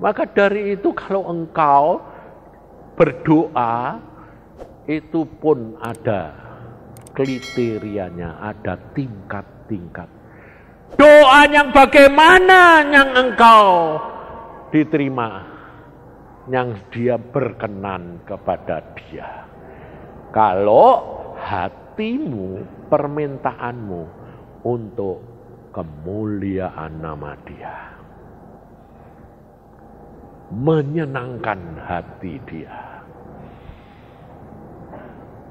Maka dari itu kalau engkau berdoa, itu pun ada kriterianya, ada tingkat-tingkat. Doa yang bagaimana yang engkau diterima, yang dia berkenan kepada dia. Kalau hatimu, permintaanmu untuk kemuliaan nama dia, menyenangkan hati dia.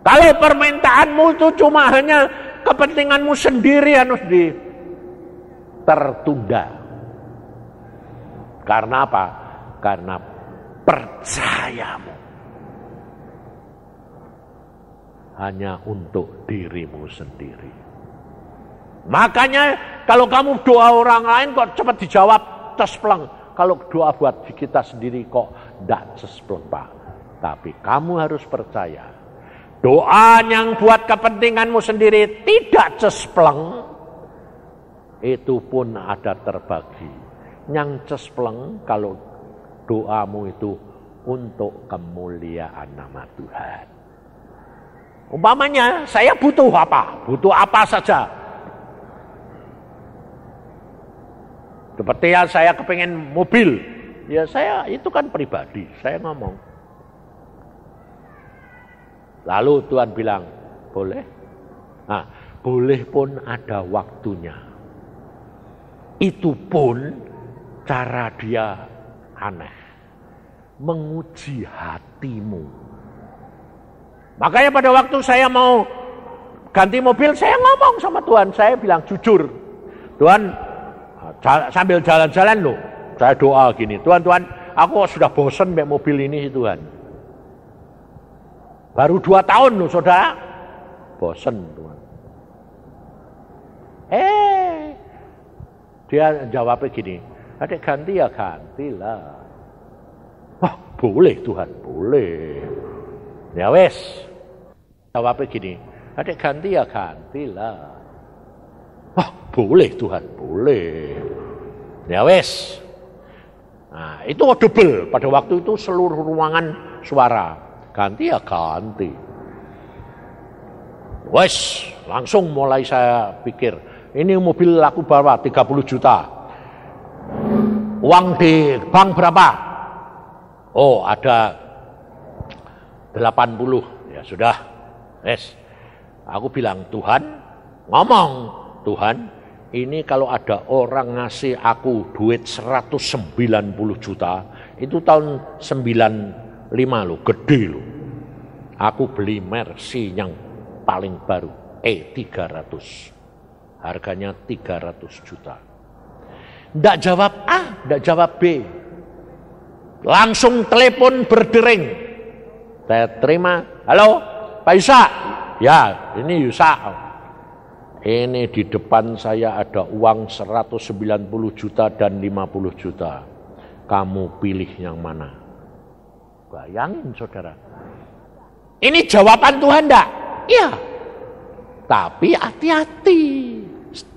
Kalau permintaanmu itu cuma hanya kepentinganmu sendiri, harus tertunda. Karena apa? Karena percayamu hanya untuk dirimu sendiri. Makanya kalau kamu doa orang lain kok cepat dijawab cespleng. Kalau doa buat kita sendiri kok tidak cespleng, Pak. Tapi kamu harus percaya, doa yang buat kepentinganmu sendiri tidak cespleng, itu pun ada terbagi. Yang cespleng kalau doamu itu untuk kemuliaan nama Tuhan. Umpamanya saya butuh apa? Butuh apa saja. Seperti yang saya kepengen mobil, ya saya itu kan pribadi, saya ngomong. Lalu Tuhan bilang, boleh? Nah, boleh pun ada waktunya. Itu pun cara dia aneh. Menguji hatimu. Makanya pada waktu saya mau ganti mobil, saya ngomong sama Tuhan. Saya bilang jujur, Tuhan, sambil jalan-jalan loh, saya doa gini, Tuhan, aku sudah bosan pakai mobil ini Tuhan. Baru 2 tahun loh saudara, bosan Tuhan. Dia jawabnya gini, adek ganti ya gantilah. Wah boleh Tuhan, boleh. Ya wes, jawabnya gini, adek ganti ya gantilah. Wah boleh Tuhan, boleh. Ya wes. Nah itu audible, pada waktu itu seluruh ruangan suara. Ganti ya ganti. Wes, langsung mulai saya pikir, ini mobil aku bawa 30 juta. Uang di bank berapa? Oh ada 80. Ya sudah. Wes. Aku bilang, Tuhan, ngomong, Tuhan, ini kalau ada orang ngasih aku duit 190 juta, itu tahun 95 loh, gede loh. Aku beli Mercy yang paling baru, E300. Harganya 300 juta. Nggak jawab A, nggak jawab B. Langsung telepon berdering. Saya terima, halo Pak Yusa. Ya, ini Yusa. Ini di depan saya ada uang 190 juta dan 50 juta. Kamu pilih yang mana? Bayangin saudara. Ini jawaban Tuhan enggak? Iya. Tapi hati-hati.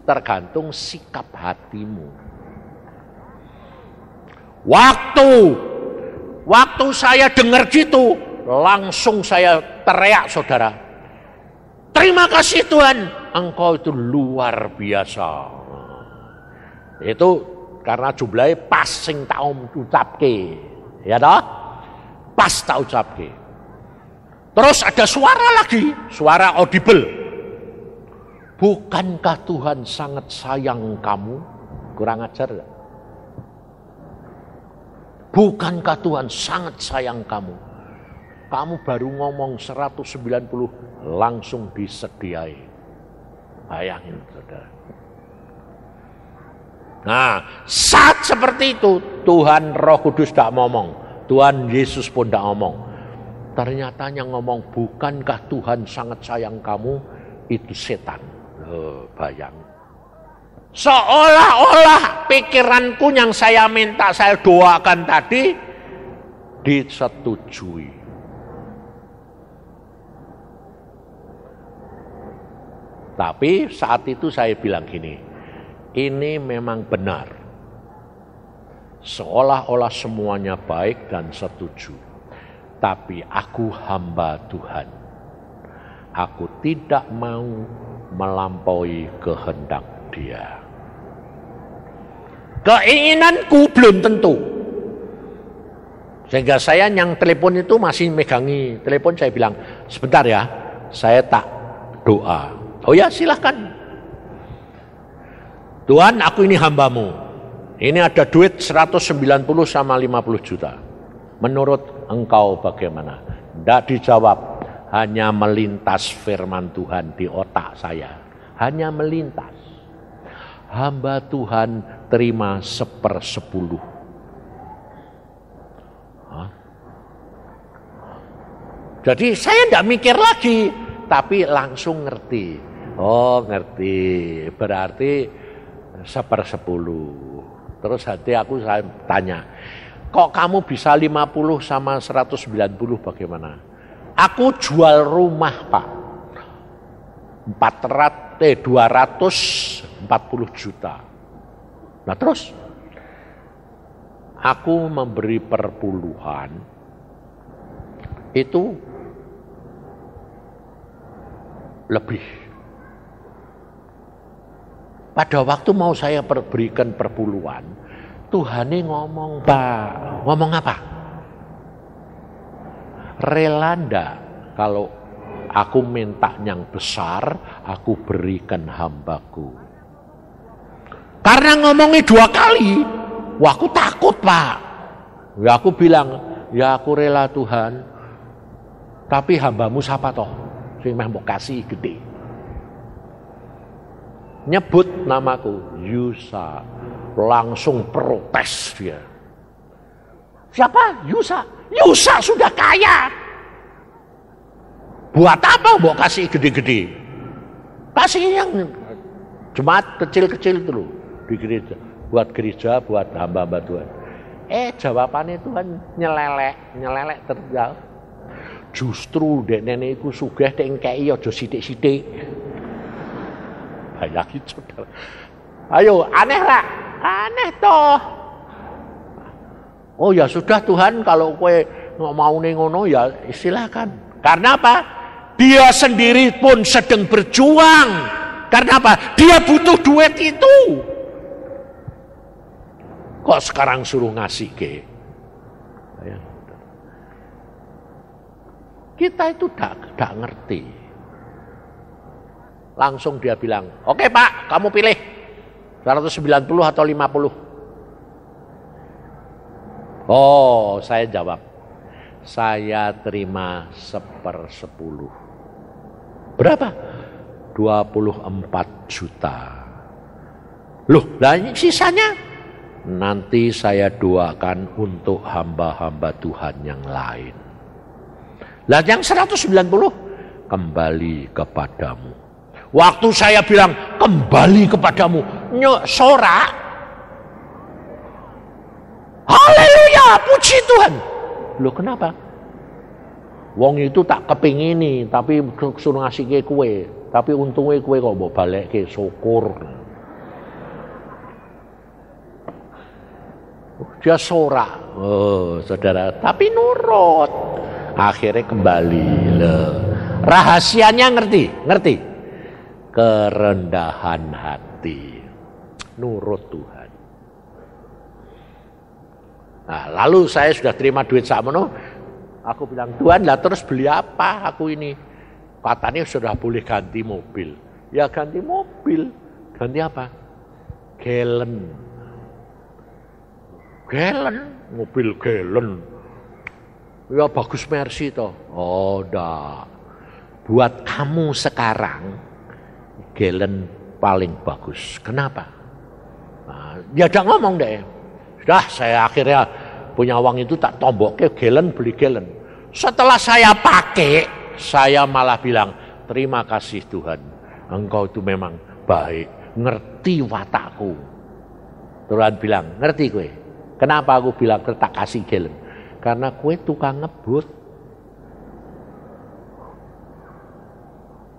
Tergantung sikap hatimu. Waktu saya dengar gitu, langsung saya teriak saudara. Terima kasih Tuhan, engkau itu luar biasa. Itu karena jumlahnya pas sing tak ucapke. Ya toh? Pas tak ucapke. Terus ada suara lagi, suara audible. Bukankah Tuhan sangat sayang kamu? Kurang ajar gak? Bukankah Tuhan sangat sayang kamu? Kamu baru ngomong 190 langsung disediai. Bayangin saudara. Nah saat seperti itu Tuhan Roh Kudus tidak ngomong. Tuhan Yesus pun tidak ngomong. Ternyata yang ngomong bukankah Tuhan sangat sayang kamu, itu setan. Bayang. Seolah-olah pikiranku yang saya minta, saya doakan tadi disetujui. Tapi saat itu saya bilang gini, ini memang benar. seolah-olah semuanya baik dan setuju. Tapi aku hamba Tuhan. Aku tidak mau melampaui kehendak Dia. Keinginanku belum tentu. Sehingga saya yang telepon itu masih megangi telepon, saya bilang, sebentar ya, saya tak doa. Oh ya, silahkan. Tuhan, aku ini hambamu. Ini ada duit 190 sama 50 juta. Menurut engkau bagaimana? Tidak dijawab. Hanya melintas firman Tuhan di otak saya. Hanya melintas. Hamba Tuhan terima 1/10. Jadi saya tidak mikir lagi, tapi langsung ngerti. Oh, ngerti. Berarti 1/10. Terus hati aku saya tanya, kok kamu bisa 50 sama 190 bagaimana? Aku jual rumah, Pak. 240 juta. Nah terus, aku memberi perpuluhan, itu lebih. Pada waktu mau saya berikan perpuluhan, Tuhan ini ngomong, Pak. Ngomong apa? Rela ndak kalau aku minta yang besar, aku berikan hambaku. Karena ngomongnya 2 kali, wah aku takut, Pak. Ya aku bilang, ya aku rela Tuhan, tapi hambamu siapa toh? Sing meh mau kasih gede. Nyebut namaku, Yusa. Langsung protes dia. Siapa? Yusa. Yusa sudah kaya. Buat apa mau kasih gede-gede? Kasih yang jemaat kecil-kecil dulu di gereja. Buat gereja, buat hamba-hamba Tuhan. Jawabannya Tuhan nyelelek terjauh. Justru dek nenek iku sugih dek ngkei aja sithik-sithik. Bayangin saudara. Ayo, aneh lah. Aneh toh. Oh ya sudah Tuhan, kalau kowe mau ngono ya silakan. Karena apa? Dia sendiri pun sedang berjuang. Karena apa? Dia butuh duit itu. Kok sekarang suruh ngasih ke? Kita itu tidak ngerti. Langsung dia bilang, oke Pak, kamu pilih 190 atau 50. Oh, saya jawab, saya terima 1/10. Berapa? 24 juta. Loh, dan sisanya nanti saya doakan untuk hamba-hamba Tuhan yang lain. Lah yang 190 kembali kepadamu. Waktu saya bilang kembali kepadamu, sorak. Haleluya, puji Tuhan. Loh kenapa? Wong itu tak kepingini, tapi suruh ngasih ke kue. Tapi untungnya kue kok mau balik ke syukur. Dia sorak, oh saudara, tapi nurut. Akhirnya kembali. Rahasianya ngerti? Kerendahan hati, nurut Tuhan. Nah, lalu saya sudah terima duit sakmono, aku bilang, Tuhan lah terus beli apa aku ini? Katanya sudah boleh ganti mobil. Ya ganti mobil, ganti apa? Gelen, mobil gelen. Ya bagus Mercy toh. Oh dah, buat kamu sekarang gelen paling bagus. Kenapa? Nah, dia udah ngomong deh. Sudah saya akhirnya punya uang itu tak tombok ke gelen, beli gelen. Setelah saya pakai, saya malah bilang, terima kasih Tuhan. Engkau itu memang baik. Ngerti watakku. Tuhan bilang, ngerti kue? Kenapa aku bilang tak kasih gelen? Karena kue tukang ngebut.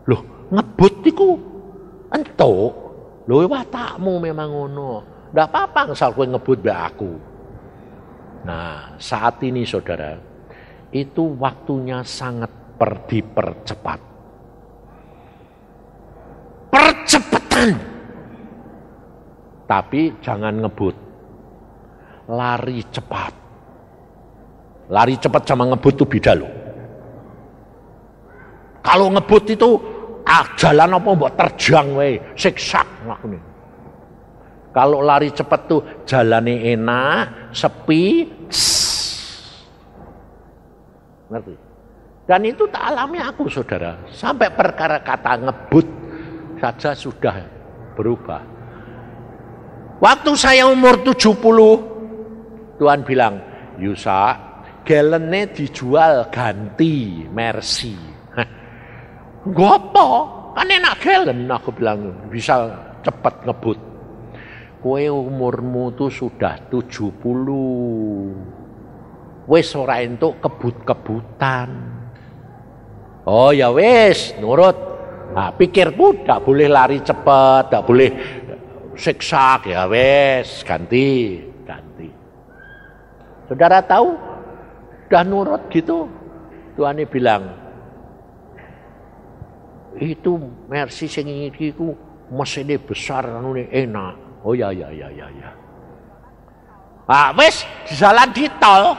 Loh, ngebut itu entuk. Loh watakmu memang ngono. Ndak apa-apa asal kowe ngebut mbek aku. Nah, saat ini saudara, itu waktunya sangat dipercepat. Percepatan. Tapi jangan ngebut. Lari cepat. Lari cepat sama ngebut itu beda loh. Kalau ngebut itu jalan apa mbok terjang wae, siksak ngakune. Kalau lari cepat tuh jalannya enak, sepi, ngerti? Dan itu tak alami aku saudara. Sampai perkara kata ngebut saja sudah berubah. Waktu saya umur 70, Tuhan bilang, Yusa, galene dijual ganti Mercy. Gopo, kan enak galen, aku bilang bisa cepat ngebut. Kowe umurmu tuh sudah 70. Wis ora entuk kebut-kebutan. Oh ya wis, nurut. Nah, pikirku ndak boleh lari cepat, ndak boleh siksak, ya wis, ganti. Saudara tahu, udah nurut gitu, Tuhan bilang, itu Mercy sing iki ku mesine besar anune enak. Oh ya. Ah wis di jalan di tol.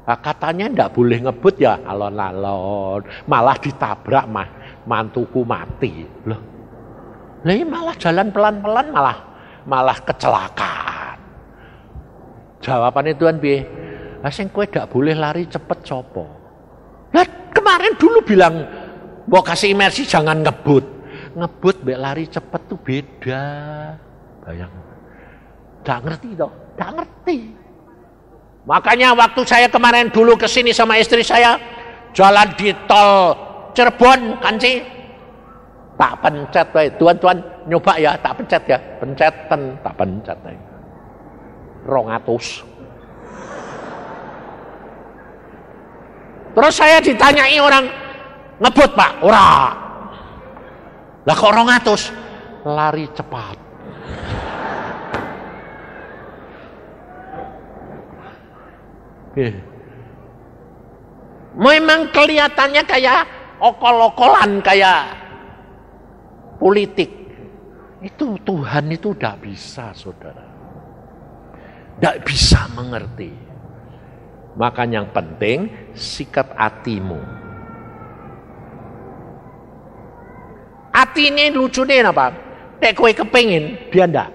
Nah, katanya ndak boleh ngebut ya alon-alon, malah ditabrak mantuku mati. Loh. Lah malah jalan pelan-pelan malah kecelakaan. Jawabannya Tuhan piye? Lah sing kowe ndak boleh lari cepet sapa? Lah kemarin dulu bilang mbok kasih Mercy jangan ngebut. Ngebut mbek lari cepet tuh beda. Bayang. Gak ngerti toh? Gak ngerti. Makanya waktu saya kemarin dulu kesini sama istri saya, jalan di tol Cirebon kan sih, tak pencet wae. Tuan nyoba ya, tak pencet ya. Pencetan, tak pencet wae. 200. Terus saya ditanyai orang, ngebut Pak? Ora. Lah kok 200? Lari cepat. Memang kelihatannya kayak okol-okolan, kayak politik. Itu Tuhan itu udah bisa saudara. Tidak bisa mengerti. Maka yang penting sikat hatimu. Hati ini lucunya apa? Nek kowe kepengin, dia ndak.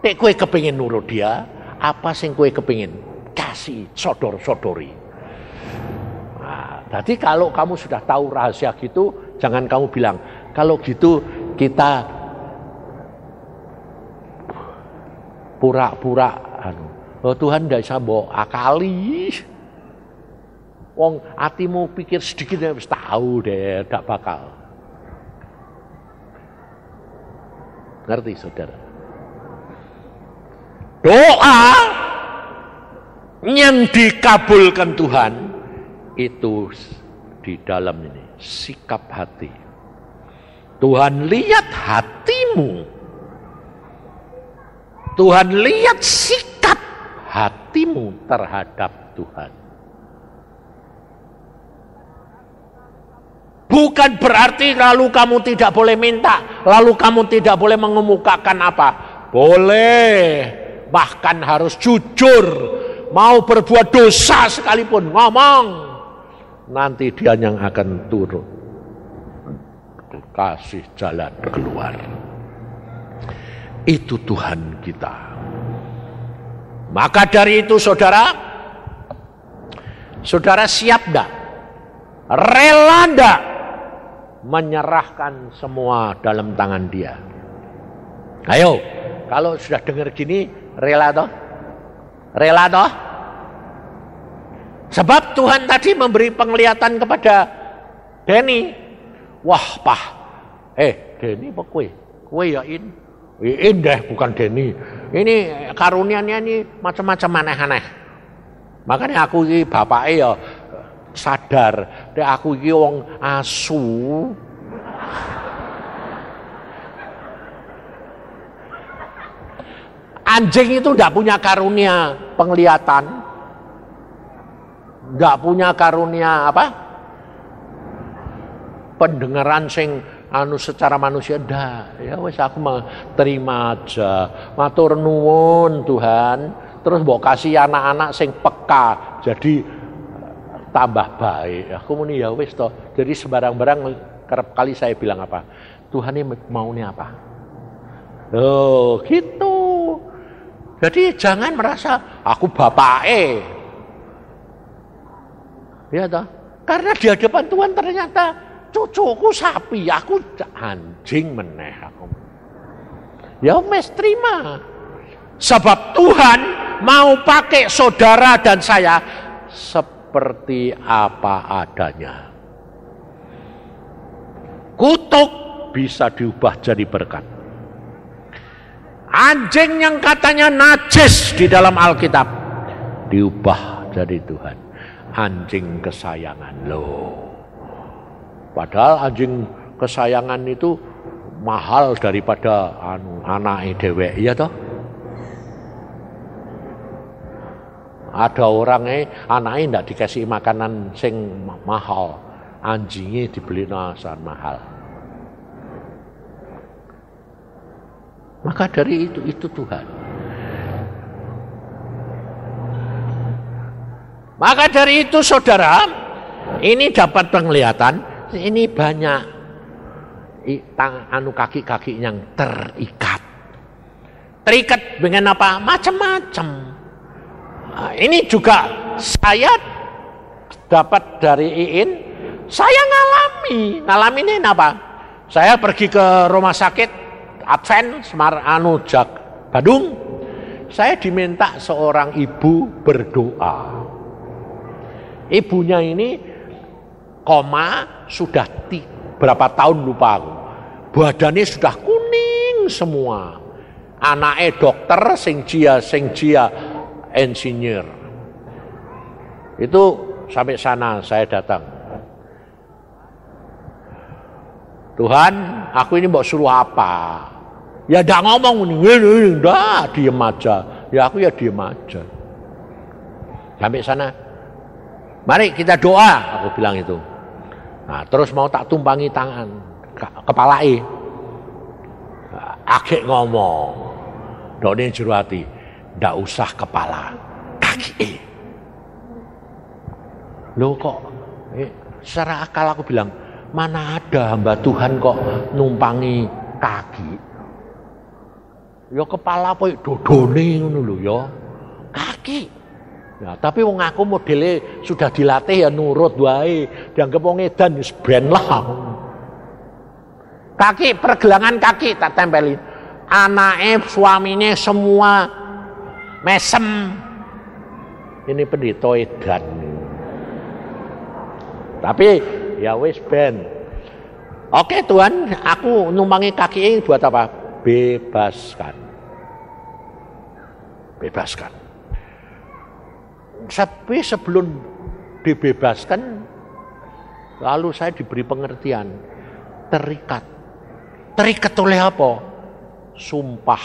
Nek kowe kepengin nurut dia, apa sing kowe kepengin? Kasih sodor-sodori. Nah, jadi kalau kamu sudah tahu rahasia gitu, jangan kamu bilang, kalau gitu kita pura-pura oh Tuhan ndak bisa mbok akali. Wong hatimu pikir sedikit ya wis tahu deh, ndak bakal. Ngerti saudara? Doa yang dikabulkan Tuhan itu di dalam ini sikap hati. Tuhan lihat hatimu. Tuhan lihat sikap hatimu terhadap Tuhan. Bukan berarti lalu kamu tidak boleh minta, lalu kamu tidak boleh mengemukakan apa. Boleh, bahkan harus jujur. Mau berbuat dosa sekalipun, ngomong. Nanti dia yang akan turun. Kasih jalan keluar. Itu Tuhan kita. Maka dari itu saudara siap enggak? Rela enggak menyerahkan semua dalam tangan dia? Ayo, kalau sudah dengar gini, rela toh? Rela toh? Sebab Tuhan tadi memberi penglihatan kepada Denny. Wah, Pak. Denny apa kowe? Kowe ya In deh, bukan Denny. Ini karuniannya ini macam-macam aneh-aneh. Makanya aku ini bapaknya ya sadar, dek aku ini wong asu. Anjing itu tidak punya karunia penglihatan, tidak punya karunia apa? Pendengaran sing secara manusia dah. Ya wes aku mah terima aja. Matur nuwun Tuhan. Terus mbok kasih anak-anak sing peka. Jadi tambah baik. Aku muni ya wes toh. Jadi sebarang-barang kerap kali saya bilang apa? Tuhan ini maunya apa? Oh, gitu. Jadi jangan merasa aku bapake. Ya toh? Karena di hadapan Tuhan ternyata cucuku sapi, aku anjing meneh aku. Ya mes terima. Sebab Tuhan mau pakai saudara dan saya seperti apa adanya. Kutuk bisa diubah jadi berkat. Anjing yang katanya najis di dalam Alkitab diubah jadi Tuhan. Anjing kesayangan lo. Padahal anjing kesayangan itu mahal daripada anak dewek, iya toh? Ada orang anaknya tidak dikasih makanan sing mahal, anjingnya dibeli nasan mahal. Maka dari itu Tuhan. Maka dari itu saudara, ini dapat penglihatan, ini banyak kaki-kaki yang terikat. Terikat dengan apa? Macam-macam. Nah, ini juga saya dapat dari Iin, saya ngalami ini apa? Saya pergi ke rumah sakit Advent Badung, saya diminta seorang ibu berdoa. Ibunya ini koma sudah berapa tahun lupa aku. Badannya sudah kuning semua. Anaknya dokter sing jia insinyur. Itu sampai sana saya datang. Tuhan, aku ini mau suruh apa? Ya ndak ngomong nih, ndak diem aja. Ya aku ya diem aja. Sampai sana, mari kita doa, aku bilang itu. Nah, terus mau tak tumpangi tangan, kepalai. Akhir ngomong, doni juru hati, ndak usah kepala, kaki. Loh kok, secara akal aku bilang, mana ada hamba Tuhan kok numpangi kaki? Ya kepala apa dodone ngono lho ya. Kaki. Ya, tapi wong aku modele sudah dilatih ya nurut wae. Dianggap wong edan wis ben lah. Kaki, pergelangan kaki tak tempelin. Anake, suaminya semua mesem. Ini pendeta edan. Tapi ya wis ben. Oke Tuhan, aku numpangi kaki ini buat apa? Bebaskan. Tapi sebelum dibebaskan, lalu saya diberi pengertian. Terikat oleh apa? Sumpah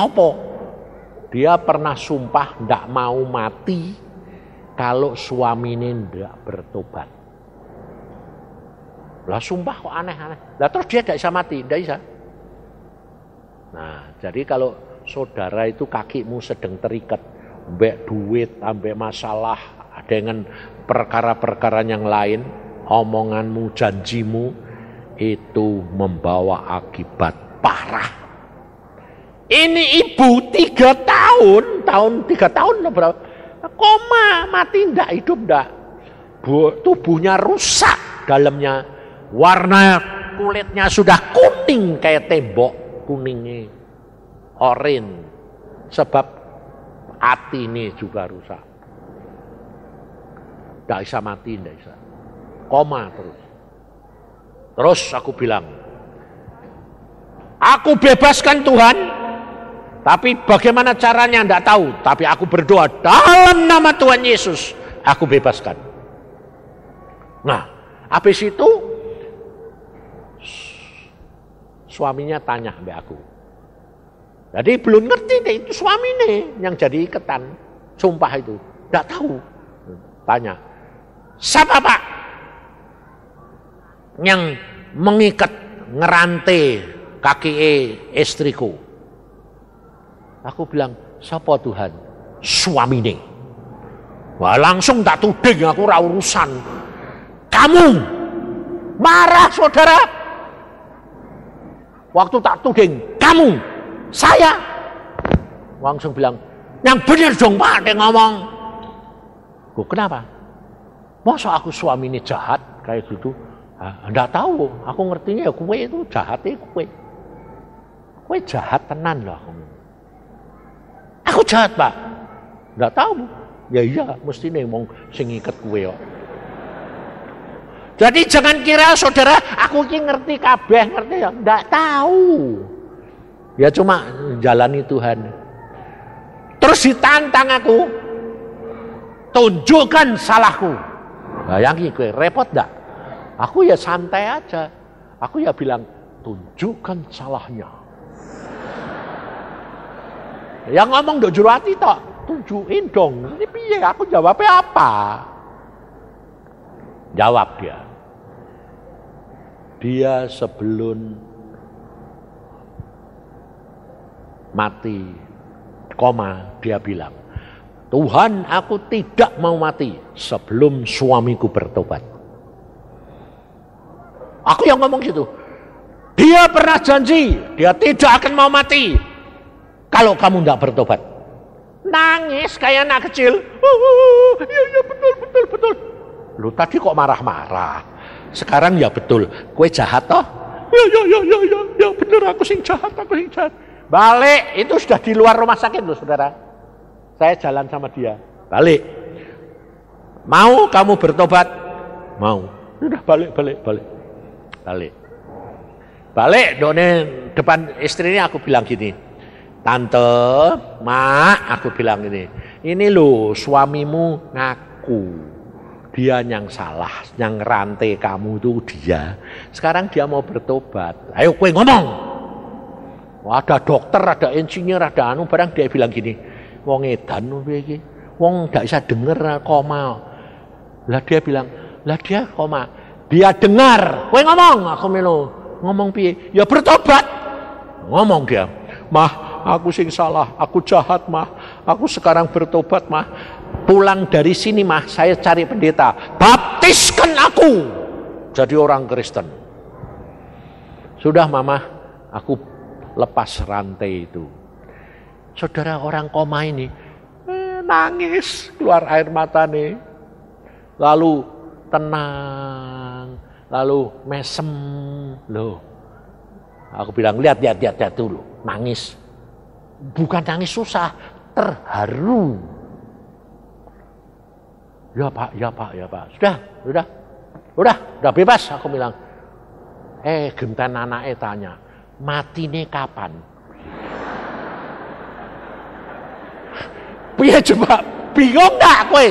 apa? Dia pernah sumpah tidak mau mati kalau suaminya tidak bertobat. Lah sumpah kok aneh-aneh. Lah terus dia tidak bisa mati, tidak bisa. Nah, jadi kalau saudara itu kakimu sedang terikat, ambek duit, ambek masalah, dengan perkara-perkara yang lain, omonganmu, janjimu, itu membawa akibat parah. Ini ibu 3 tahun berapa? Koma, mati ndak, hidup ndak. Tubuhnya rusak dalamnya. Warna kulitnya sudah kuning kayak tembok, kuningnya oren. Sebab hati ini juga rusak. Ndak bisa mati, ndak bisa. Koma terus. Terus aku bilang, aku bebaskan Tuhan, tapi bagaimana caranya ndak tahu. Tapi aku berdoa dalam nama Tuhan Yesus, aku bebaskan. Nah, habis itu suaminya tanya mbak aku, Jadi belum ngerti deh, itu suami nih yang jadi ikatan. Sumpah itu. Tidak tahu. Tanya. Siapa Pak? Yang mengikat ngerantai kaki istriku. Aku bilang, siapa Tuhan? Suami nih. Wah, langsung tak tuding, aku ora urusan. Kamu marah saudara. Waktu tak tuding, kamu, saya. Langsung bilang, yang benar dong Pak, dia ngomong. Kok kenapa? Masa aku suami ini jahat kayak gitu? Enggak tahu, aku ngertinya ya kue itu jahat ya kue. Kue jahat tenan loh. Aku jahat Pak. Enggak tahu. Ya iya, mesti nih mau sing iket kue kok. Jadi jangan kira saudara, aku ini ngerti kabeh, ngerti ya. Enggak tahu. Ya cuma jalani Tuhan. Terus ditantang aku. Tunjukkan salahku. Bayangin gue, repot enggak? Aku ya santai aja. Aku ya bilang, tunjukkan salahnya. Yang ngomong do juru hati tok, tunjukin dong. Ini piye? Aku jawabnya apa? Jawab dia. Dia sebelum mati, dia bilang, Tuhan, aku tidak mau mati sebelum suamiku bertobat. Aku yang ngomong gitu. Dia pernah janji, dia tidak akan mau mati kalau kamu tidak bertobat. Nangis kayak anak kecil. Iya betul. Lu tadi kok marah-marah. Sekarang ya betul. Kue jahat toh? Ya bener, aku sing jahat. Balik, itu sudah di luar rumah sakit loh saudara. Saya jalan sama dia. Balik. Mau kamu bertobat? Mau. Udah balik. Done depan istrinya aku bilang gini. Tante, Mak, aku bilang ini loh suamimu ngaku. Dia yang salah, yang rantai kamu itu dia. Sekarang dia mau bertobat. Ayo kue ngomong. Ada dokter, ada insinyur, ada barang dia bilang gini. Wong edan iki. Wong gak bisa denger koma. Lah dia bilang, lah dia koma. Dia dengar. Kue ngomong, aku melu. Ngomong piye? Ya bertobat. Ngomong dia. Mah, aku sing salah, aku jahat mah. Aku sekarang bertobat mah. Pulang dari sini mah, saya cari pendeta. Baptiskan aku jadi orang Kristen. Sudah mama, aku lepas rantai itu. Saudara, orang koma ini nangis, keluar air mata nih. Lalu tenang, lalu mesem. Loh, aku bilang lihat dulu, nangis. Bukan nangis susah, terharu. Ya pak. Sudah bebas, aku bilang. Genten anaknya tanya, matine kapan? Piye coba, bingung gak kowe?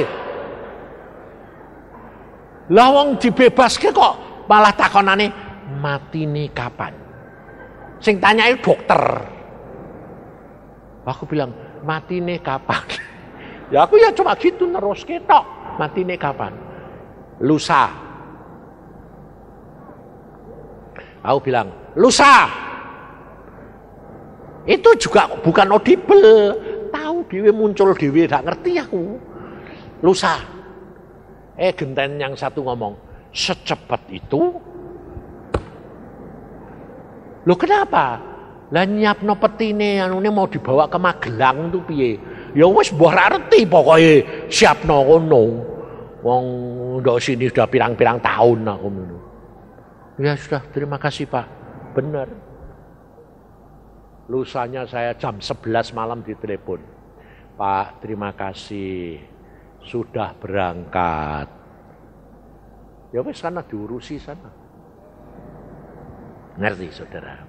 Lah wong dibebaske kok malah takonane matine kapan? Sing tanyai dokter. Aku bilang, matine kapan? Ya aku ya cuma gitu terus ketok. Matine kapan? Lusa. Aku bilang, lusa. Itu juga bukan audible. Tahu dewe muncul dewe, gak ngerti aku. Lusa. Genten yang satu ngomong, secepat itu? Loh kenapa? Lah nyiapno petine anune mau dibawa ke Magelang tuh piye? Ya wis mbah ra ngerti pokoke siapno ngono. Wong ndok sini sudah pirang-pirang tahun aku ngono. Ya sudah, terima kasih Pak. Benar. Lusanya saya jam 11 malam ditelepon. Pak, terima kasih. Sudah berangkat. Ya wis sana diurusi sana. Ngerti saudara?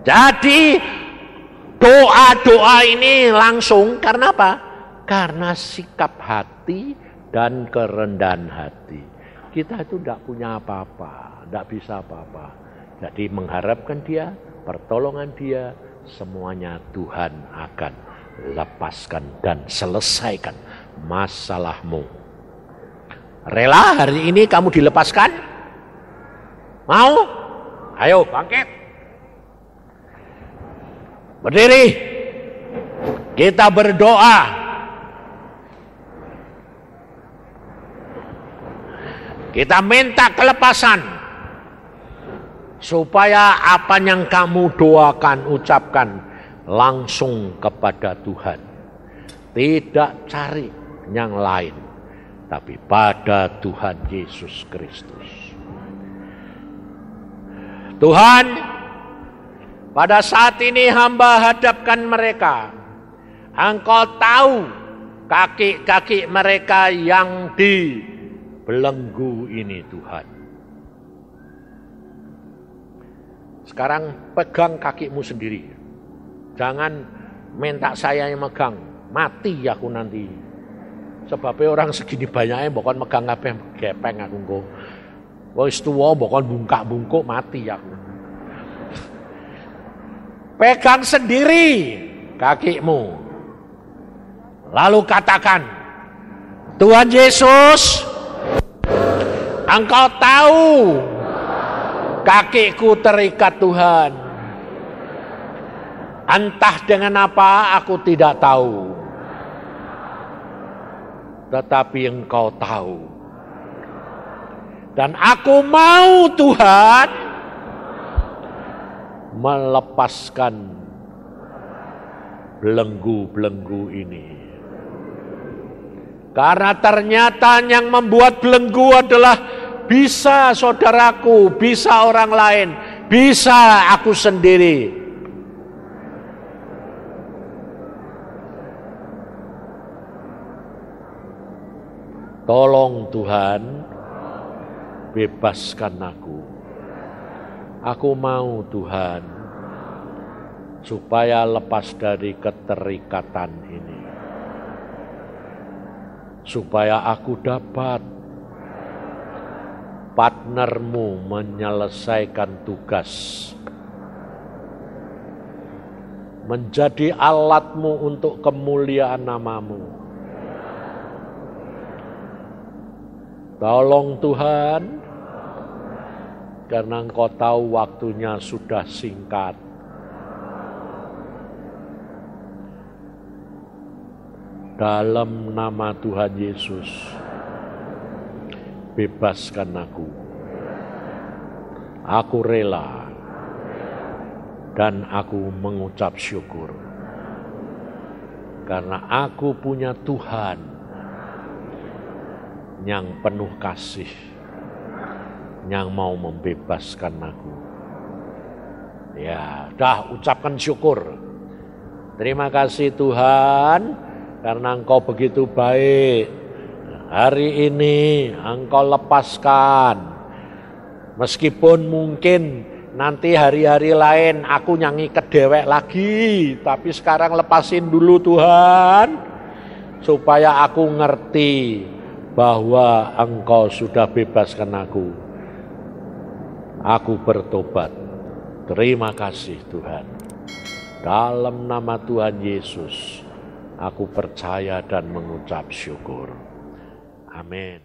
Jadi doa-doa ini langsung karena apa? Karena sikap hati dan kerendahan hati. Kita itu tidak punya apa-apa, tidak bisa apa-apa. Jadi mengharapkan dia pertolongan Dia, semuanya Tuhan akan lepaskan dan selesaikan masalahmu. Rela hari ini kamu dilepaskan? Mau? Ayo bangkit. Berdiri. Kita berdoa. Kita minta kelepasan. Supaya apa yang kamu doakan, ucapkan langsung kepada Tuhan. Tidak cari yang lain, tapi pada Tuhan Yesus Kristus. Tuhan, pada saat ini hamba hadapkan mereka. Engkau tahu kaki-kaki mereka yang dibelenggu ini, Tuhan. Sekarang pegang kakimu sendiri. Jangan minta saya yang megang. Mati aku nanti. Sebabnya orang segini banyaknya bukan megang apa gepeng aku engko. Wis tuwa bukan bungkak-bungkuk mati aku. Pegang sendiri kakimu. Lalu katakan, Tuhan Yesus, Engkau tahu kakiku terikat Tuhan. Entah dengan apa aku tidak tahu. Tetapi Engkau tahu. Dan aku mau Tuhan melepaskan belenggu-belenggu ini. Karena ternyata yang membuat belenggu adalah bisa saudaraku, bisa orang lain, bisa aku sendiri. Tolong Tuhan, bebaskan aku. Aku mau Tuhan, supaya lepas dari keterikatan ini. Supaya aku dapat partnermu menyelesaikan tugas. Menjadi alatmu untuk kemuliaan namamu. Tolong Tuhan, karena Engkau tahu waktunya sudah singkat. Dalam nama Tuhan Yesus, bebaskan aku. Aku rela dan aku mengucap syukur. Karena aku punya Tuhan yang penuh kasih, yang mau membebaskan aku. Ya, dah ucapkan syukur. Terima kasih Tuhan, karena Engkau begitu baik. Hari ini Engkau lepaskan. Meskipun mungkin nanti hari-hari lain aku nyanyi kedewek lagi. Tapi sekarang lepasin dulu Tuhan. Supaya aku ngerti bahwa Engkau sudah bebaskan aku. Aku bertobat. Terima kasih Tuhan. Dalam nama Tuhan Yesus, aku percaya dan mengucap syukur. Amin.